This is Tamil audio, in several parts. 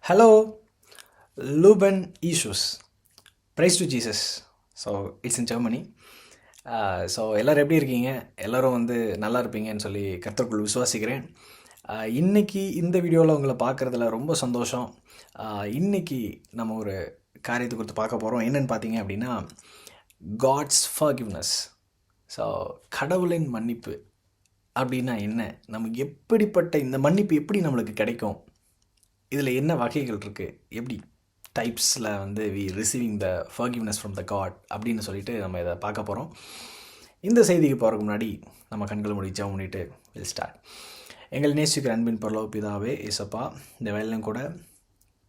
Hello, Luben Issues. Praise to Jesus. So it's in Germany. So எல்லோரும் எப்படி இருக்கீங்க? எல்லோரும் நல்லா இருப்பீங்கன்னு சொல்லி கர்த்தருக்குள் விசுவாசிக்கிறேன். இன்றைக்கி இந்த வீடியோவில் உங்களை பார்க்குறதுல ரொம்ப சந்தோஷம். இன்றைக்கி நம்ம ஒரு காரியத்தை குறித்து பார்க்க போகிறோம். என்னென்னு பார்த்தீங்க அப்படின்னா, காட்ஸ் ஃபர்கிவ்னஸ். ஸோ கடவுளின் மன்னிப்பு அப்படின்னா என்ன? நமக்கு எப்படிப்பட்ட இந்த மன்னிப்பு எப்படி நம்மளுக்கு கிடைக்கும்? இதில் என்ன வகைகள் இருக்குது? எப்படி டைப்ஸில் we receiving the forgiveness from the God அப்படின்னு சொல்லிட்டு நம்ம இதை பார்க்க போகிறோம். இந்த செய்திக்கு போகிறதுக்கு முன்னாடி நம்ம கண்களை மூடி ஜெபம் பண்ணிட்டு வில் ஸ்டார்ட். எங்கள் நேசிக்கிற அன்பின் பரலோக பிதாவே ஏசப்பா, இந்த வேலையும் கூட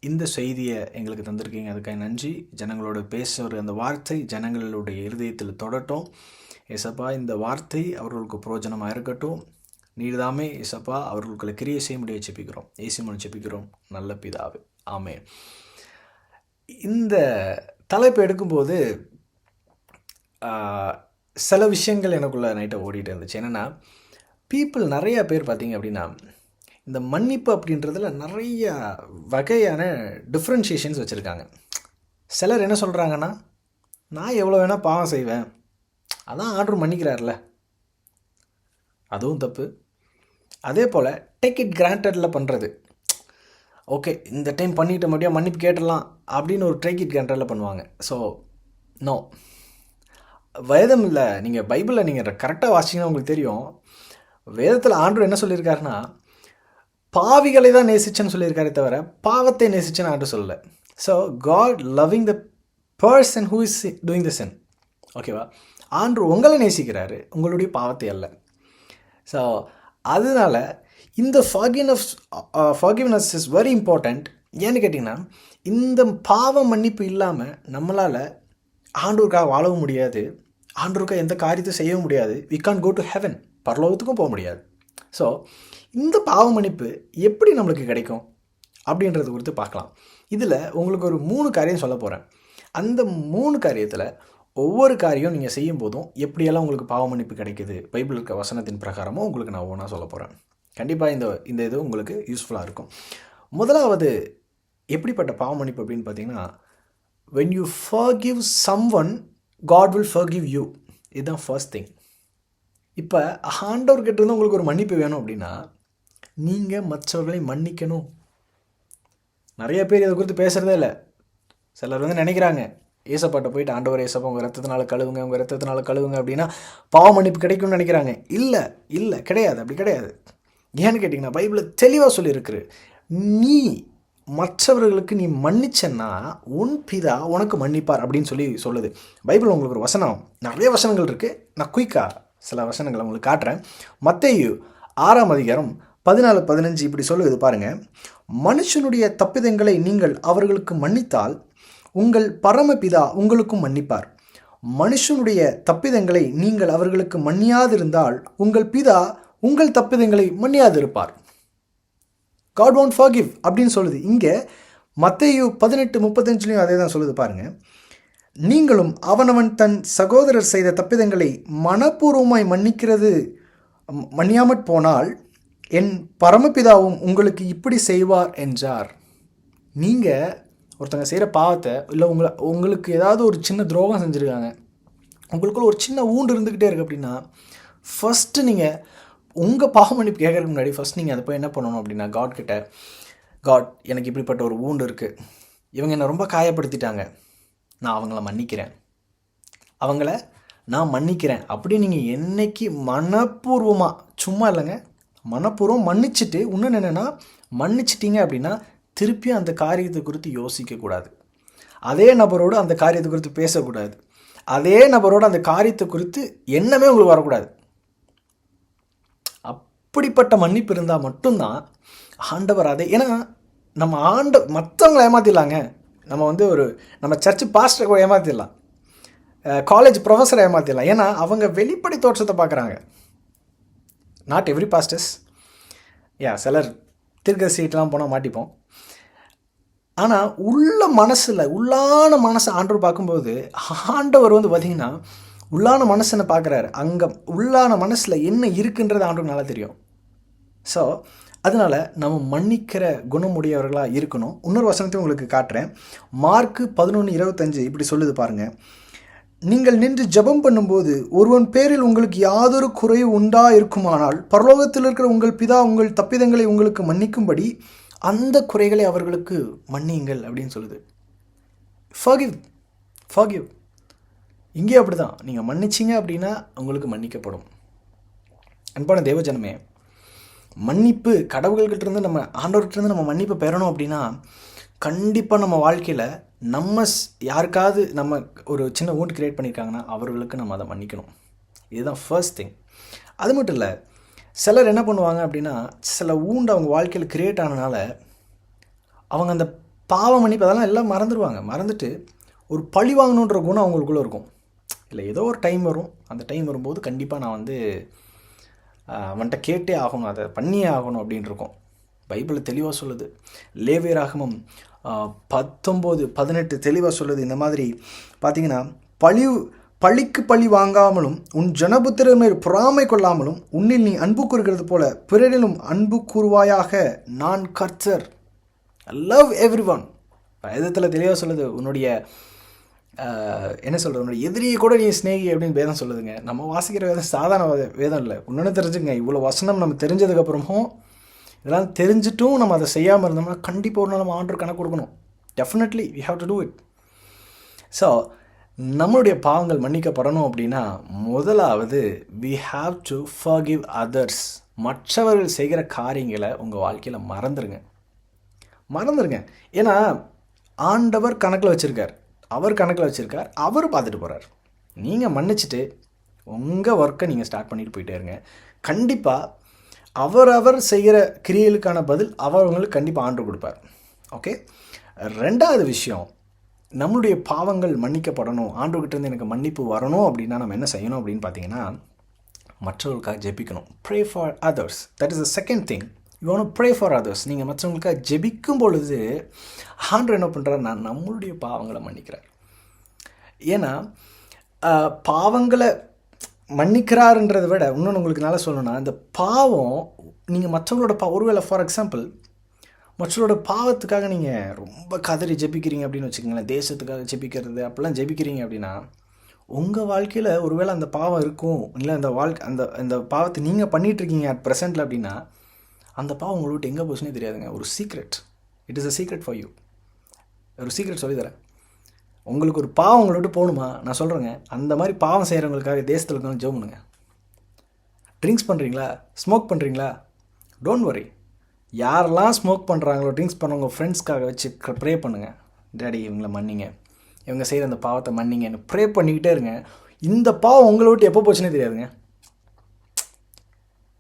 இந்த செய்தியை எங்களுக்கு தந்திருக்கீங்க, அதுக்காக நன்றி. ஜனங்களோட பேசுகிற அந்த வார்த்தை ஜனங்களுடைய இருதயத்தில் தொடட்டும் ஏசப்பா. இந்த வார்த்தை அவர்களுக்கு பிரயோஜனமாக இருக்கட்டும். நீர்தாமே ஏசப்பா அவர்களுக்கு கிரியை செய்ய முடிய செப்பிக்கிறோம். ஏசிமன் செப்பிக்கிறோம் நல்ல பிதாவே, ஆமென். இந்த தலைப்பு எடுக்கும்போது சில விஷயங்கள் எனக்குள்ளே நைட்டை ஓடிட்டு இருந்துச்சு. என்னென்னா, பீப்புள் நிறைய பேர் பார்த்திங்க அப்படின்னா, இந்த மன்னிப்பு அப்படின்றதுல நிறைய வகையான டிஃப்ரென்ஷியேஷன்ஸ் வச்சுருக்காங்க. சிலர் என்ன சொல்கிறாங்கன்னா, நான் எவ்வளோ வேணால் பாவம் செய்வேன், அதான் ஆர்டர் மன்னிக்கிறார்ல, அதுவும் தப்பு. அதே போல் டேக் இட் கிராண்டடில் பண்ணுறது, ஓகே இந்த டைம் பண்ணிவிட்ட முடியும் மன்னிப்பு கேட்டுடலாம் அப்படின்னு ஒரு டேக் இட் கிராண்டடில் பண்ணுவாங்க. ஸோ நோ, வேதம் இல்லை, நீங்கள் பைபிளில் நீங்கள் கரெக்டாக வாசிங்கன்னா உங்களுக்கு தெரியும். வேதத்தில் ஆண்டவர் என்ன சொல்லியிருக்காருன்னா, பாவிகளை தான் நேசிச்சேன்னு சொல்லியிருக்காரே தவிர பாவத்தை நேசிச்சேன்னு ஆண்டவர் சொல்லலை. So God loving the person who is doing the sin. ஓகேவா? ஆண்டவர் உங்களை நேசிக்கிறாரு, உங்களுடைய பாவத்தை அல்ல. ஸோ அதனால் இந்த ஃபர்கிவ்னஸ் இஸ் வெரி இம்பார்ட்டண்ட். ஏன்னு கேட்டிங்கன்னா, இந்த பாவ மன்னிப்பு இல்லாமல் நம்மளால் ஆண்டவருக்காக வாழவும் முடியாது, ஆண்டவருக்காக எந்த காரியத்தையும் செய்யவும் முடியாது. We can go to heaven, பரலோகத்துக்கும் போக முடியாது. ஸோ இந்த பாவ மன்னிப்பு எப்படி நம்மளுக்கு கிடைக்கும் அப்படின்றது குறித்து பார்க்கலாம். இதில் உங்களுக்கு ஒரு 3 காரியம் சொல்ல போகிறேன். அந்த 3 காரியத்தில் ஒவ்வொரு காரியம் நீங்கள் செய்யும் போதும் எப்படியெல்லாம் உங்களுக்கு பாவ மன்னிப்பு கிடைக்குது, பைபிள் இருக்க வசனத்தின் பிரகாரமும் உங்களுக்கு நான் ஒவ்வொன்றா சொல்ல போகிறேன். கண்டிப்பாக இந்த இது உங்களுக்கு யூஸ்ஃபுல்லாக இருக்கும். முதலாவது எப்படிப்பட்ட பாவ மன்னிப்பு அப்படின்னு பார்த்தீங்கன்னா, when you forgive someone, God will forgive you. இதுதான் ஃபர்ஸ்ட் திங். இப்போ ஆண்டவர்கிட்ட இருந்து உங்களுக்கு ஒரு மன்னிப்பு வேணும் அப்படின்னா, நீங்கள் மற்றவர்களை மன்னிக்கணும். நிறைய பேர் இதை குறித்து பேசுகிறதே இல்லை. சிலர் நினைக்கிறாங்க, ஏசப்பாட்ட போயிட்டு ஆண்டவர் ஏசப்பா உங்கள் ரத்தத்தினால கழுவுங்க அப்படின்னா பாவ மன்னிப்பு கிடைக்கும்னு நினைக்கிறாங்க. இல்லை கிடையாது, அப்படி கிடையாது. ஏன்னு கேட்டிங்கன்னா, பைபிளில் தெளிவாக சொல்லியிருக்குது, நீ மற்றவர்களுக்கு நீ மன்னிச்சன்னா உன் பிதா உனக்கு மன்னிப்பார் அப்படின்னு சொல்லுது பைபிள். உங்களுக்கு ஒரு வசனம், நிறைய வசனங்கள் இருக்குது, நான் குயிக்காக சில வசனங்களை உங்களுக்கு காட்டுறேன். மத்தேயு 6ஆம் அதிகாரம் 14-15 இப்படி சொல்லுது பாருங்கள். மனுஷனுடைய தப்பிதங்களை நீங்கள் அவர்களுக்கு மன்னித்தால் உங்கள் பரமபிதா உங்களுக்கும் மன்னிப்பார். மனுஷனுடைய தப்பிதங்களை நீங்கள் அவர்களுக்கு மன்னியாதிருந்தால் உங்கள் பிதா உங்கள் தப்பிதங்களை மன்னியாதிருப்பார். God won't forgive அப்படின்னு சொல்லுது. இங்கே மத்தேயு 18:35 அதே தான் சொல்லுது பாருங்கள். நீங்களும் அவனவன் தன் சகோதரர் செய்த தப்பிதங்களை மனப்பூர்வமாய் மன்னியாமற் போனால் என் பரமபிதாவும் உங்களுக்கு இப்படி செய்வார் என்றார். நீங்கள் ஒருத்தங்க செய்கிற பாவத்தை, இல்லை உங்களுக்கு ஏதாவது ஒரு சின்ன துரோகம் செஞ்சுருக்காங்க, உங்களுக்குள்ள ஒரு சின்ன ஊண்டு இருந்துக்கிட்டே இருக்குது அப்படின்னா, ஃபஸ்ட்டு நீங்கள் உங்கள் பாவ மன்னிப்பு கேட்கறதுக்கு முன்னாடி ஃபஸ்ட் நீங்கள் அதை போய் என்ன பண்ணணும் அப்படின்னா, காட் கிட்ட, காட் எனக்கு இப்படிப்பட்ட ஒரு ஊண்டு இருக்குது, இவங்க என்னை ரொம்ப காயப்படுத்திட்டாங்க, நான் அவங்கள மன்னிக்கிறேன் அப்படி நீங்கள் என்னைக்கு மனப்பூர்வமாக, சும்மா இல்லைங்க, மனப்பூர்வம் மன்னிச்சுட்டு, இன்னொன்று என்னென்னா, மன்னிச்சிட்டிங்க அப்படின்னா திருப்பியும் அந்த காரியத்தை குறித்து யோசிக்கக்கூடாது, அதே நபரோடு அந்த காரியத்தை குறித்து பேசக்கூடாது, அதே நபரோடு அந்த காரியத்தை குறித்து எண்ணமே உங்களுக்கு வரக்கூடாது. அப்படிப்பட்ட மன்னிப்பு இருந்தால் மட்டும்தான் ஆண்டவர் அதே. ஏன்னா நம்ம மற்றவங்களை ஏமாற்றிடலாங்க, நம்ம சர்ச்சு பாஸ்டரை ஏமாற்றிடலாம், காலேஜ் ப்ரொஃபஸரை ஏமாற்றிடலாம். ஏன்னா அவங்க வெளிப்படை தோற்றத்தை பார்க்குறாங்க. நாட் எவ்ரி பாஸ்டர்ஸ், சிலர் தீர்க்க சீட்டெலாம் போனால் மாட்டிப்போம். ஆனால் உள்ளான மனசை ஆண்டவர் பார்க்கும்போது, ஆண்டவர் பார்த்திங்கன்னா உள்ளான மனசனை பார்க்குறாரு. அங்கே உள்ளான மனசில் என்ன இருக்குன்றது ஆண்டவர் நல்லா தெரியும். ஸோ அதனால் நம்ம மன்னிக்கிற குணமுடையவர்களாக இருக்கணும். இன்னொரு வசனத்தையும் உங்களுக்கு காட்டுறேன். மார்க்கு 11:25 இப்படி சொல்லுது பாருங்கள். நீங்கள் நின்று ஜெபம் பண்ணும்போது ஒருவன் பேரில் உங்களுக்கு யாதொரு குறைவு உண்டா இருக்குமானால் பரலோகத்தில் இருக்கிற உங்கள் பிதா உங்கள் தப்பிதங்களை உங்களுக்கு மன்னிக்கும்படி அந்த குறைகளை அவர்களுக்கு மன்னியுங்கள் அப்படின்னு சொல்லுது. ஃபர்கிவ். இங்கே அப்படி தான், நீங்கள் மன்னிச்சிங்க அப்படின்னா உங்களுக்கு மன்னிக்கப்படும். அன்பான தேவஜனமே, மன்னிப்பு கடவுள்கிட்டேருந்து நம்ம ஆண்டவர்கிட்டருந்து நம்ம மன்னிப்பு பெறணும் அப்படின்னா கண்டிப்பாக நம்ம வாழ்க்கையில் நம்ம யாருக்காவது நம்ம ஒரு சின்ன ஊண்ட் க்ரியேட் பண்ணியிருக்காங்கன்னா அவர்களுக்கு நம்ம அதை மன்னிக்கணும். இதுதான் ஃபர்ஸ்ட் திங். அது மட்டும் இல்லை, சிலர் என்ன பண்ணுவாங்க அப்படின்னா சில ஊண்டு அவங்க வாழ்க்கையில் க்ரியேட் ஆனதுனால அவங்க அந்த பாவ மன்னிப்பு அதெல்லாம் எல்லாம் மறந்துட்டு ஒரு பழி வாங்கணுன்ற குணம் அவங்களுக்குள்ளே இருக்கும். இல்லை ஏதோ ஒரு டைம் வரும், அந்த டைம் வரும்போது கண்டிப்பாக நான் அவன்கிட்ட கேட்டே ஆகணும், அதை பண்ணியே ஆகணும் அப்படின்னு இருக்கும். பைபிள் தெளிவாக சொல்லுது. லேவியராகமம் 19:18 தெளிவாக சொல்லுது. இந்த மாதிரி பார்த்தீங்கன்னா, பழிக்கு பழி வாங்காமலும் உன் ஜனபுத்திரர் மேல் பொறாமை கொள்ளாமலும் உன்னில் நீ அன்பு கூறுகிறது போல பிறரிலும் அன்பு கூறுவாயாக, நான் கர்த்தர். Love every one. வேதத்தில் தெளிவாக சொல்லுது. உன்னுடைய என்ன சொல்கிறது, உன்னுடைய எதிரியை கூட நீ ஸ்நேகி அப்படின்னு வேதம் சொல்லுதுங்க. நம்ம வாசிக்கிற வேதம் சாதாரண வேதம் இல்லை. இன்னொன்று தெரிஞ்சுங்க, இவ்வளோ வசனம் நம்ம தெரிஞ்சதுக்கப்புறமும் இதெல்லாம் தெரிஞ்சிட்டும் நம்ம அதை செய்யாமல் இருந்தோம்னா கண்டிப்பாக ஒரு நாள் நம்ம ஆண்டவர் கணக்கு கொடுக்கணும். Definitely we have to do it. So நம்மளுடைய பாவங்கள் மன்னிக்கப்படணும் அப்படின்னா முதலாவது we have to forgive others. மற்றவர்கள் செய்கிற காரியங்களை உங்கள் வாழ்க்கையில் மறந்துடுங்க. ஏன்னா ஆண்டவர் கணக்கில் வச்சுருக்கார், அவர் பார்த்துட்டு போகிறார். நீங்கள் மன்னிச்சுட்டு உங்கள் ஒர்க்கை நீங்கள் ஸ்டார்ட் பண்ணிட்டு போயிட்டே இருங்க. கண்டிப்பாக அவர் செய்கிற கிரியைகளுக்கான பதில் அவங்களுக்கு கண்டிப்பாக ஆண்டவர் கொடுப்பார். ஓகே. ரெண்டாவது விஷயம், நம்மளுடைய பாவங்கள் மன்னிக்கப்படணும், ஆண்டவர்கிட்டேருந்து எனக்கு மன்னிப்பு வரணும் அப்படின்னா நம்ம என்ன செய்யணும் அப்படின்னு பார்த்தீங்கன்னா மற்றவர்களுக்காக ஜெபிக்கணும். Pray for others. That is the second thing. You want to pray for others. நீங்கள் மற்றவங்களுக்காக ஜெபிக்கும் பொழுது ஆண்டவர் என்ன பண்ணுறாரு, நான் நம்மளுடைய பாவங்களை மன்னிக்கிறார். ஏன்னா பாவங்களை மன்னிக்கிறாருன்றதை விட இன்னொன்று உங்களுக்கு நல்லா சொல்லணும்னா, இந்த பாவம் நீங்கள் மற்றவங்களோட ஒருவேளை ஃபார் எக்ஸாம்பிள் மற்றவங்களோட பாவத்துக்காக நீங்கள் ரொம்ப கதறி ஜெபிக்கிறீங்க அப்படின்னு வச்சுக்கோங்களேன், தேசத்துக்காக ஜெபிக்கிறது அப்படிலாம் ஜெபிக்கிறீங்க அப்படின்னா உங்கள் வாழ்க்கையில் ஒருவேளை அந்த பாவம் இருக்கும், இல்லை அந்த பாவத்தை நீங்கள் பண்ணிகிட்ருக்கீங்க அட் ப்ரெசென்ட்டில் அப்படின்னா அந்த பாவம் உங்களை விட்டு எங்கே போச்சுன்னே தெரியாதுங்க. ஒரு secret. It is a secret for you. ஒரு சீக்ரெட் சொல்லித்தரேன். உங்களுக்கு ஒரு பாவம் உங்களை விட்டு போகணுமா, நான் சொல்கிறேங்க, அந்த மாதிரி பாவம் செய்கிறவங்களுக்காக தேசத்தில் இருக்கணும் ஜெபம் பண்ணுங்க. ட்ரிங்க்ஸ் பண்ணுறீங்களா, ஸ்மோக் பண்ணுறீங்களா, டோன்ட் வரி. யாரெல்லாம் ஸ்மோக் பண்ணுறாங்களோ ட்ரிங்க்ஸ் பண்ணவங்க ஃப்ரெண்ட்ஸ்க்காக வச்சு ப்ரே பண்ணுங்கள். டேடி இவங்களை மன்னிங்க, இவங்க செய்கிற அந்த பாவத்தை மன்னிங்கன்னு ப்ரே பண்ணிக்கிட்டே இருங்க. இந்த பாவம் உங்களை விட்டு எப்போ போச்சுன்னே தெரியாதுங்க.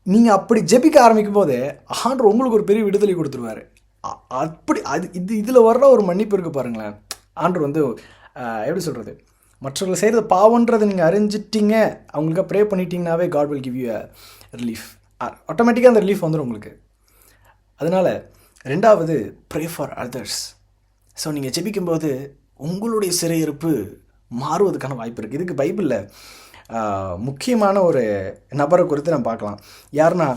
நீங்கள் அப்படி ஜெபிக்க ஆரம்பிக்கும் போதே ஆண்டவர் உங்களுக்கு ஒரு பெரிய விடுதலை கொடுத்துருவார். அப்படி இதில் வர்ற ஒரு மன்னிப்பு இருக்குது பாருங்களேன். ஆண்டவர் எப்படி சொல்கிறது, மற்றவர்கள் செய்கிறது பாவன்றதை நீங்கள் அறிஞ்சிட்டிங்க, அவங்களுக்காக ப்ரே பண்ணிட்டீங்கன்னாவே God will give you a relief. ஆட்டோமேட்டிக்காக அந்த ரிலீஃப் வந்துடும் உங்களுக்கு. அதனால் ரெண்டாவது ப்ரே ஃபார் அதர்ஸ். ஸோ நீங்கள் ஜெபிக்கும்போது உங்களுடைய சிறையிருப்பு மாறுவதற்கான வாய்ப்பு இருக்குது. இதுக்கு பைபிளில் முக்கியமான ஒரு நபரை குறித்து நம்ம பார்க்கலாம். யாருன்னா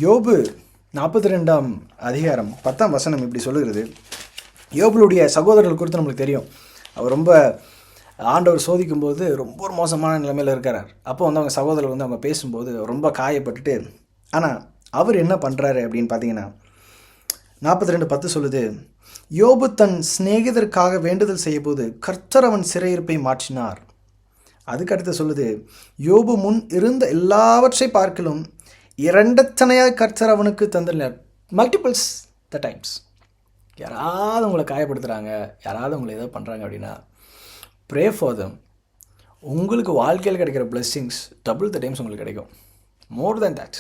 யோபு 42ஆம் அதிகாரம் 10ஆம் வசனம் இப்படி சொல்லுகிறது. யோபுடைய சகோதரர்கள் குறித்து நம்மளுக்கு தெரியும். அவர் ரொம்ப ஆண்டவர் சோதிக்கும்போது ரொம்ப ஒரு மோசமான நிலைமையில் இருக்கிறார். அப்போ அவங்க சகோதரர் அவங்க பேசும்போது ரொம்ப காயப்பட்டுட்டு, ஆனால் அவர் என்ன பண்ணுறாரு அப்படின்னு பார்த்தீங்கன்னா 42:10 சொல்லுது, யோபு தன் சிநேகிதருக்காக வேண்டுதல் செய்யபோது கர்த்தர் அவன் சிறையிருப்பை மாற்றினார். அதுக்கடுத்து சொல்லுது, யோபு முன் இருந்த எல்லாவற்றை பார்க்கலும் இரண்டத்தனையாக கர்த்தர் அவனுக்கு தந்துள்ளார். Multiples the times. யாராவது உங்களை காயப்படுத்துகிறாங்க, யாராவது உங்களை ஏதோ பண்ணுறாங்க அப்படின்னா ப்ரே ஃபார் தம். உங்களுக்கு வாழ்க்கையில் கிடைக்கிற பிளெஸ்ஸிங்ஸ் டபுள் த டைம்ஸ் உங்களுக்கு கிடைக்கும். மோர் தேன் தேட்.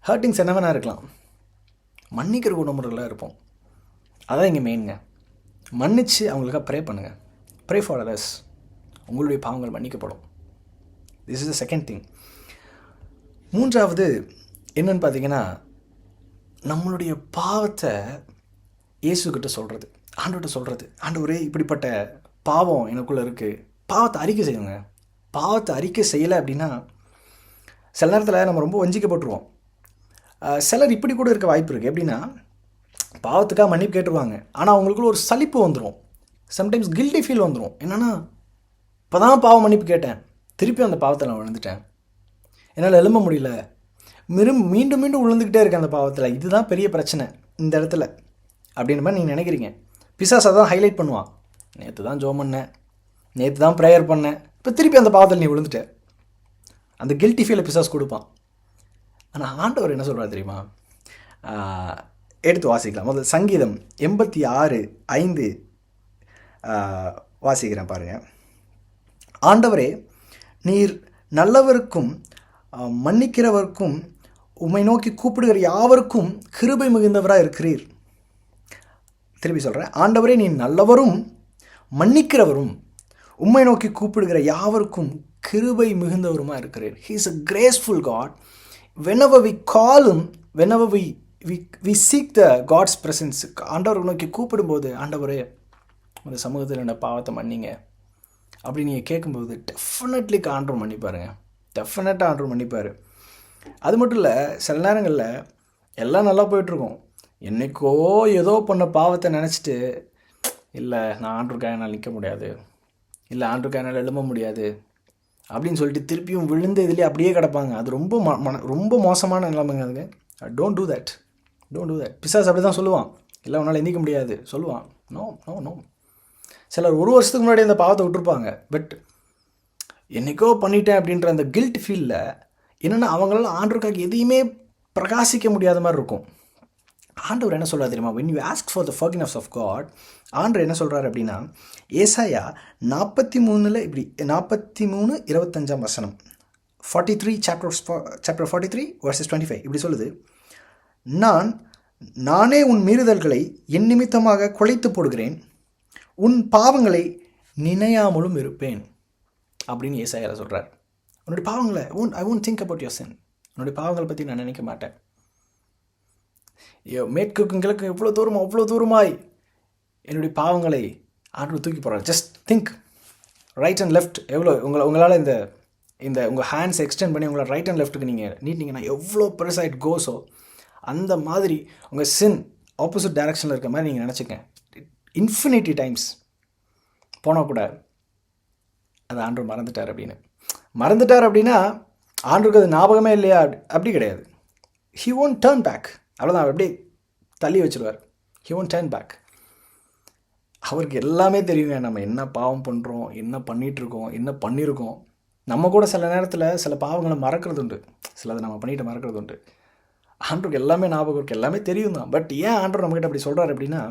ஹர்ட்டிங்ஸ் என்ன வேணா இருக்கலாம், மன்னிக்கிற குணமுறையில் இருப்போம். அதான் இங்கே மெயினுங்க. மன்னிச்சு அவங்களுக்காக ப்ரே பண்ணுங்கள். Pray for others. உங்களுடைய பாவங்கள் மன்னிக்கப்படும். This is the second thing. மூன்றாவது என்னன்னு பார்த்தீங்கன்னா, நம்மளுடைய பாவத்தை இயேசுக்கிட்ட சொல்கிறது, ஆண்டவர்கிட்ட சொல்கிறது. ஆண்டவரே இப்படிப்பட்ட பாவம் எனக்குள்ளே இருக்குது, பாவத்தை அறிக்கை செய்யுங்க. பாவத்தை அறிக்கை செய்யலை அப்படின்னா சில நேரத்தில் நம்ம ரொம்ப வஞ்சிக்கப்பட்டுருவோம். சிலர் இப்படி கூட இருக்க வாய்ப்பு இருக்குது. எப்படின்னா, பாவத்துக்காக மன்னிப்பு கேட்டுருவாங்க, ஆனால் அவங்களுக்குள்ள ஒரு சலிப்பு வந்துடும், சம்டைம்ஸ் கில்ட்டி ஃபீல் வந்துடும். என்னென்னா, இப்போ தான் பாவம் மன்னிப்பு கேட்டேன், திருப்பி அந்த பாவத்தில் நான் விழுந்துட்டேன், என்னால் எழும்ப முடியல, மீண்டும் மீண்டும் விழுந்துக்கிட்டே இருக்கேன் அந்த பாவத்தில், இதுதான் பெரிய பிரச்சனை இந்த இடத்துல அப்படின்ற மாதிரி நீங்கள் நினைக்கிறீங்க. பிசாசு அதான் ஹைலைட் பண்ணுவான். நேற்று தான் ஜோம் பண்ணேன், நேற்று தான் ப்ரேயர் பண்ணேன், இப்போ திருப்பி அந்த பாவத்தில் நீ விழுந்துட்ட. அந்த கில்ட்டி ஃபீலை பிசாசு கொடுப்பான். ஆனால் ஆண்டவர் என்ன சொல்கிறார் தெரியுமா? எடுத்து வாசிக்கலாம். முதல் சங்கீதம் 86:5 வாசிக்கிறேன் பாருங்கள். ஆண்டவரே, நீர் நல்லவருக்கும் மன்னிக்கிறவருக்கும் உம்மை நோக்கி கூப்பிடுகிற யாவருக்கும் கிருபை மிகுந்தவராக இருக்கிறீர். திருப்பி சொல்கிறேன். ஆண்டவரே, நீ நல்லவரும் மன்னிக்கிறவரும் உம்மை நோக்கி கூப்பிடுகிற யாவருக்கும் கிருபை மிகுந்தவருமாக இருக்கிறீர். He is a graceful God. Whenever we call him, whenever we seek the God's presence, ஆண்டவரை நோக்கி கூப்பிடும்போது, ஆண்டவரே அந்த சமூகத்தில் என்ன பாவத்தை மன்னிங்க அப்படி நீங்கள் கேட்கும்போது டெஃபினெட்லி ஆண்டவர் மன்னிப்பாருங்க. டெஃபினட்டாக ஆண்டவர் மன்னிப்பார். அது மட்டும் இல்லை, சில நேரங்களில் எல்லாம் நல்லா போயிட்டுருக்கோம், என்றைக்கோ ஏதோ பண்ண பாவத்தை நினச்சிட்டு, இல்லை நான் ஆண்டவருக்காக என்னால் நிற்க முடியாது, இல்லை ஆண்டவருக்காக என்னால் எழும்ப முடியாது அப்படின்னு சொல்லிட்டு திருப்பியும் விழுந்து இதுலேயே அப்படியே கிடப்பாங்க. அது ரொம்ப மோசமான நிலைமைங்க. அதுங்க டோன்ட் டூ தட். பிசாஸ் அப்படி தான் சொல்லுவான், இல்லை உன்னால் எந்திக்க முடியாது சொல்லுவான். No no no. சிலர் 1 வருஷத்துக்கு முன்னாடி அந்த பாவத்தை விட்டுருப்பாங்க, பட் என்றைக்கோ பண்ணிட்டேன் அப்படின்ற அந்த கில்ட் ஃபீலில் என்னென்னா அவங்களால ஆண்டவருக்காக எதையுமே பிரகாசிக்க முடியாத மாதிரி இருக்கும். ஆண்டவர் என்ன சொல்கிறார் தெரியுமா? when you ask for the forgiveness of God, ஆண்டவர் என்ன சொல்கிறார் அப்படின்னா, ஏசாயா 43 இப்படி 43:25 43 chapter 43 verses 25 இப்படி சொல்லுது. நானே உன் மீறுதல்களை என் நிமித்தமாக குலைத்து போடுகிறேன், உன் பாவங்களை நினையாமலும் இருப்பேன் அப்படின்னு ஏசாயால சொல்கிறார். உன்னுடைய பாவங்களை I won't think about your sin. உன்னுடைய பாவங்களை பற்றி நான் நினைக்க மாட்டேன். மேற்குக்கும் கிழக்கு எவ்வளோ தூரமாக அவ்வளோ தூரமாய் என்னுடைய பாவங்களை ஆண்டவர் தூக்கி போடுறார். Just think, right and left எவ்வளோ உங்களால் இந்த உங்கள் ஹேண்ட்ஸ் எக்ஸ்டெண்ட் பண்ணி உங்களை ரைட் அண்ட் லெஃப்ட்டுக்கு நீங்கள் நீட்டிங்கன்னா எவ்வளோ பெருசாக இட் கோஸோ அந்த மாதிரி உங்கள் சின் ஆப்போசிட் டைரக்ஷனில் இருக்க மாதிரி நீங்கள் நினச்சிக்க. இன்ஃபினிட்டி டைம்ஸ் போனால் கூட அது ஆண்டவர் மறந்துட்டார் அப்படின்னா ஆண்டவருக்கு அது ஞாபகமே இல்லையா? அப்படி கிடையாது. He won't turn back. அவ்வளோதான், அப்படியே தள்ளி வச்சுருவார். He won't turn back. அவருக்கு எல்லாமே தெரியுங்க, நம்ம என்ன பாவம் பண்ணுறோம், என்ன பண்ணிகிட்ருக்கோம், என்ன பண்ணியிருக்கோம். நம்ம கூட சில நேரத்தில் சில பாவங்களை மறக்கிறது உண்டு, சிலதை நம்ம பண்ணிட்டு மறக்கிறது உண்டு. ஆண்டவருக்கு எல்லாமே ஞாபகம் இருக்குது, எல்லாமே தெரியும் தான். பட் ஏன் ஆண்டவர் நம்மகிட்ட அப்படி சொல்கிறார் அப்படின்னா,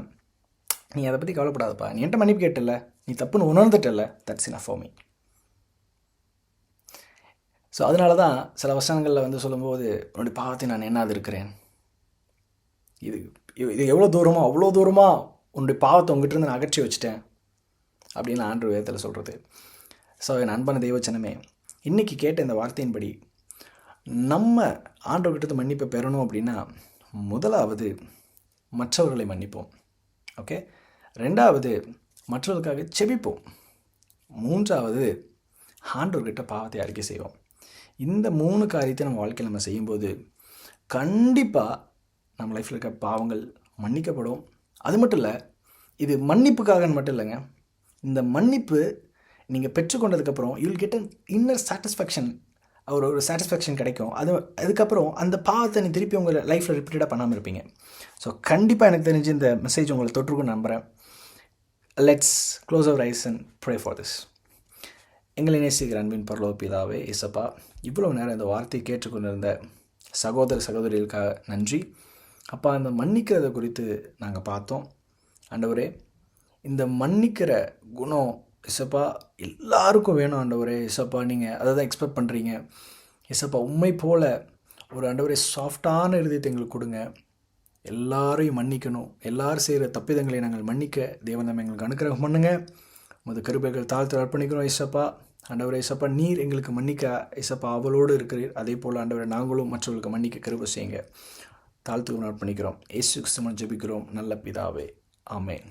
நீ அதை பற்றி கவலைப்படாதப்பா, நீ என்கிட்ட மன்னிப்பு கேட்டல, நீ தப்புன்னு உணர்ந்துட்டல, that's enough for me. So அதனால தான் சில வசனங்களில் சொல்லும்போது, உன்னுடைய பாவத்தை நான் எண்ணாது இருக்கிறேன், இது எவ்வளோ தூரமாக அவ்வளோ தூரமாக உன்னுடைய பாவத்தை உங்ககிட்ட நான் அகற்றி வச்சுட்டேன் அப்படின்னு ஆண்டவர் வேதத்தில் சொல்கிறது. ஸோ என் அன்பான தெய்வச்சனமே, இன்றைக்கி கேட்ட இந்த வார்த்தையின்படி நம்ம ஆண்டவர்கிட்ட மன்னிப்பை பெறணும் அப்படின்னா, முதலாவது மற்றவர்களை மன்னிப்போம். ஓகே, 2வது மற்றவர்களுக்காக செபிப்போம். 3வது ஆண்டவர்கிட்ட பாவத்தை அறிக்கை செய்வோம். இந்த 3 காரியத்தை நம்ம வாழ்க்கையில் நம்ம செய்யும்போது கண்டிப்பாக நம்ம லைஃப்பில் இருக்க பாவங்கள் மன்னிக்கப்படும். அது மட்டும் இல்லை, இது மன்னிப்புக்காக மட்டும் இல்லைங்க, இந்த மன்னிப்பு நீங்கள் பெற்றுக்கொண்டதுக்கப்புறம் you will get an inner satisfaction, ஒரு சாட்டிஸ்ஃபேக்ஷன் கிடைக்கும். அதுக்கப்புறம் அந்த பாவத்தை நீ திருப்பி உங்கள் லைஃப்பில் ரிப்பீட்டடாக பண்ணாமல் இருப்பீங்க. ஸோ கண்டிப்பாக எனக்கு தெரிஞ்சு இந்த மெசேஜ் உங்களை தொற்றுக்குன்னு நம்புகிறேன். Let's close our eyes and pray for this. எங்களை நேசிக்கிற அன்பின் பரலோக பிதாவே, இயேசப்பா, இவ்வளோ நேரம் இந்த வார்த்தையை கேட்டுக்கொண்டிருந்த சகோதரிகளுக்காக நன்றி. அப்பா, இந்த மன்னிக்கிறத குறித்து நாங்கள் பார்த்தோம். ஆண்டவரே, இந்த மன்னிக்கிற குணம் இசப்பா எல்லாருக்கும் வேணும். ஆண்டவரே இசப்பா, நீங்கள் அதை தான் எக்ஸ்பெக்ட் பண்ணுறீங்க. இசப்பா, உண்மை போல் ஒரு ஆண்டவரே சாஃப்டான இருதயத்தை எங்களுக்கு கொடுங்க. எல்லாரையும் மன்னிக்கணும், எல்லாரும் செய்கிற தப்பிதங்களை நாங்கள் மன்னிக்க தேவன் நம்ம எங்களுக்கு அனுக்கிரகம் பண்ணுங்க. உமது கிருபைகள் தாழ்த்து அர்ப்பணிக்கிறோம் இசப்பா. ஆண்டவரே இசப்பா, நீர் எங்களுக்கு மன்னிக்க இசப்பா அவளோடு இருக்கிறீர். அதே போல் ஆண்டவரை நாங்களும் மற்றவர்களுக்கு மன்னிக்க கிருபை செய்யுங்க. தாழ்த்துக்கு அர்ப்பணிக்கிறோம். இயேசு கிறிஸ்துவின் ஜெபிக்கிறோம் நல்ல பிதாவே, ஆமென்.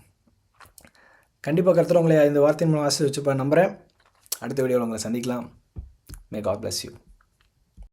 கண்டிப்பாக கர்த்தர் உங்களை இந்த வார்த்தையின் மூலம் ஆசீர்வதிச்சுப்பா நம்புகிறேன். அடுத்த வீடியோவில் உங்களை சந்திக்கலாம். May God bless you.